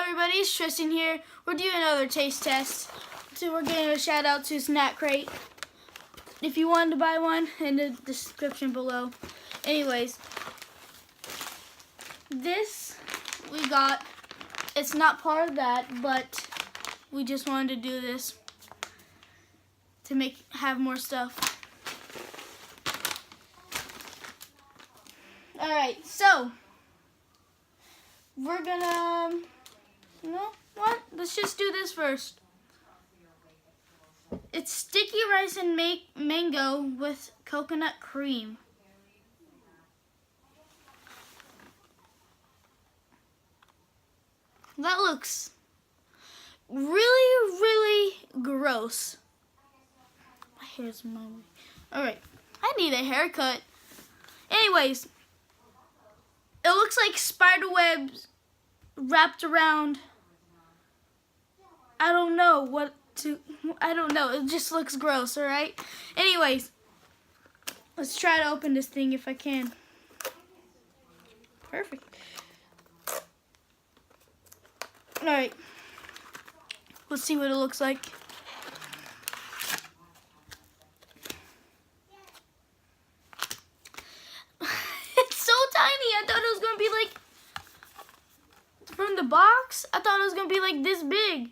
everybody, it's Tristan here. We're doing another taste test. So we're giving a shout out to Snack Crate. If you wanted to buy one, in the description below. Anyways, this we got. It's not part of that, but we just wanted to do this to have more stuff. Alright, so we're gonna, you know what? Let's just do this first. It's sticky rice and mango with coconut cream. That looks really gross. My hair's mowing. Alright, I need a haircut. Anyways, it looks like spider webs wrapped around. I don't know. It just looks gross, alright? Anyways, let's try to open this thing if I can. Perfect. Alright. Let's see what it looks like. It's so tiny. I thought it was going to be like, from the box, I thought it was going to be like this big.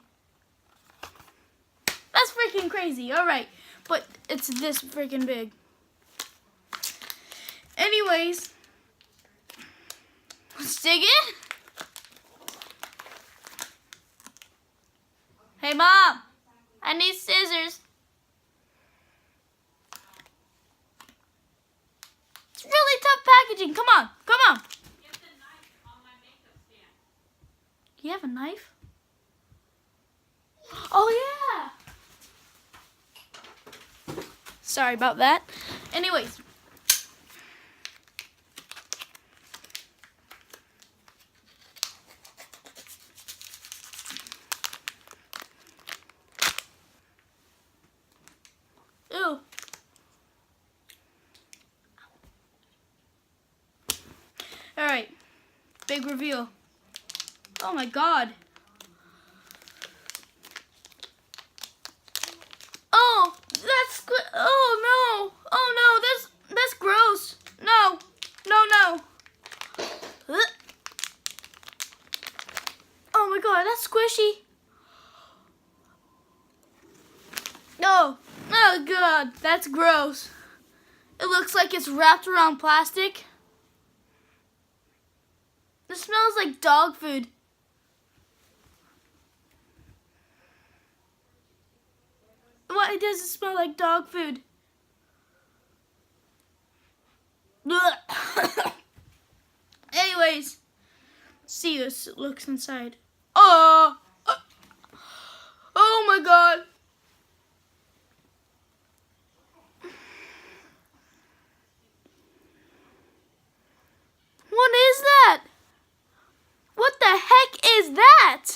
That's freaking crazy. Alright. But it's this freaking big. Anyways. Let's dig in. Hey, Mom. I need scissors. It's really tough packaging. Come on. Come on. Get the knife on my makeup stand. You have a knife? Oh, yeah. Sorry about that. Anyways. Ew. Alright. Big reveal. Oh my god. Oh, oh no. Oh no, that's gross. No. No. Oh my god, that's squishy. No. Oh god, that's gross. It looks like it's wrapped around plastic. It smells like dog food. Why does it smell like dog food? Anyways, see this looks inside. Oh my god. What is that? What the heck is that?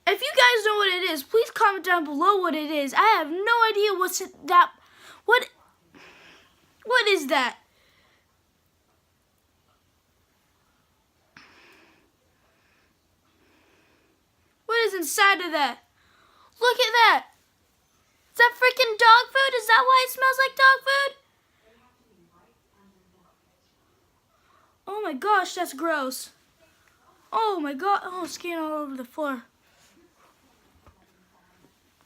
If you guys know what it is, please comment down below what it is. I have no idea what is that? What is inside of that? Look at that. Is that freaking dog food? Is that why it smells like dog food? Oh my gosh, that's gross. Oh my god, oh, it's getting all over the floor.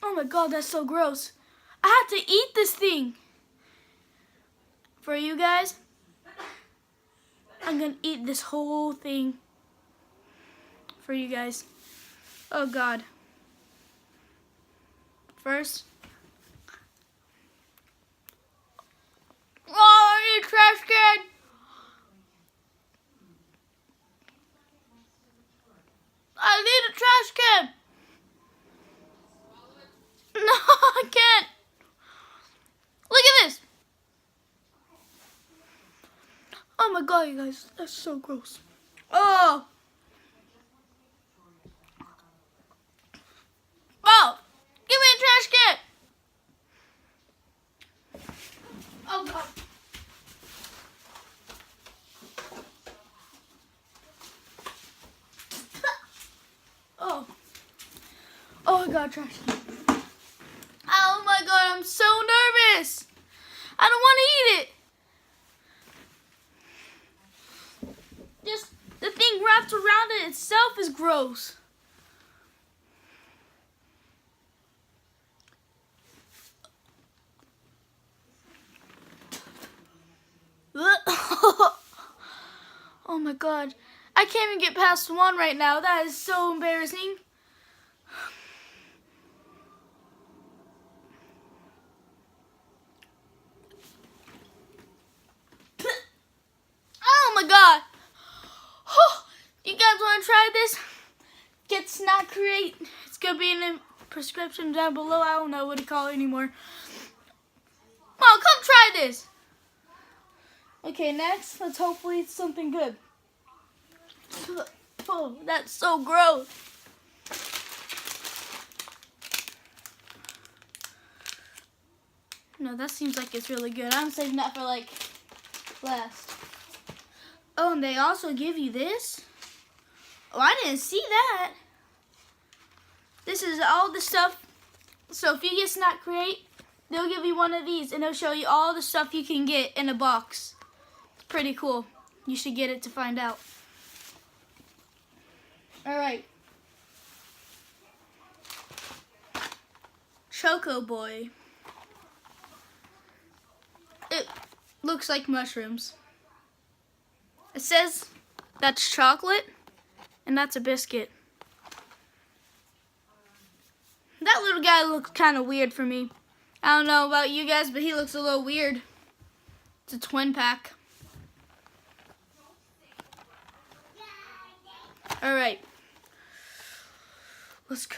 Oh my god, that's so gross. I have to eat this thing. For you guys, I'm gonna eat this whole thing. For you guys. Oh god. First. Oh, I need a trash can. I need a trash can. No, I can't. Look at this. Oh my god, you guys, that's so gross. Oh. Oh, give me a trash can. Oh god. my god, trash can. Oh my god, I'm so nervous. I don't want to eat it. Just the thing wrapped around it itself is gross. Oh my god. I can't even get past one right now. That is so embarrassing. Oh my god. You guys want to try this? Get Snack Create. It's going to be in the prescription down below. I don't know what to call it anymore. Oh, come try this. Okay, next, let's hopefully it's something good. Oh, that's so gross. No, that seems like it's really good. I'm saving that for like last. Oh, and they also give you this. Oh, I didn't see that. This is all the stuff. So if you get Snack Create, they'll give you one of these and they'll show you all the stuff you can get in a box. It's pretty cool. You should get it to find out. All right. Choco Boy. It looks like mushrooms. It says that's chocolate and that's a biscuit. That little guy looks kind of weird for me. I don't know about you guys, but he looks a little weird. It's a twin pack. All right. Let's go.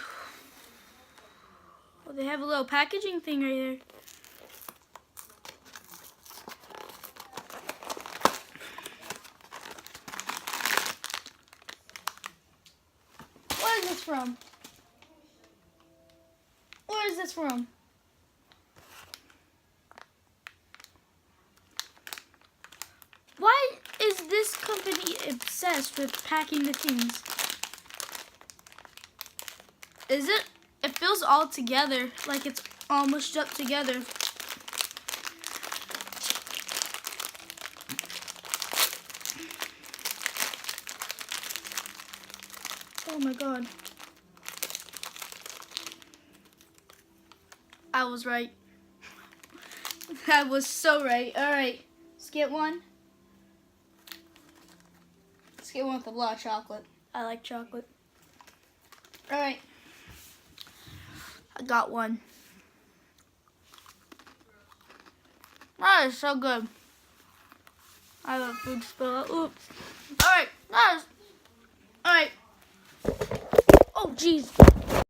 Oh, they have a little packaging thing right there. What is this from? Where is this from? Why is this company obsessed with packing the things? Is it? It feels all together, like it's all mushed up together. Oh my god. I was right. I was so right. Alright, let's get one. Let's get one with a lot of chocolate. I like chocolate. Alright. I got one. That is so good. I love food spill. Oops. Alright, that is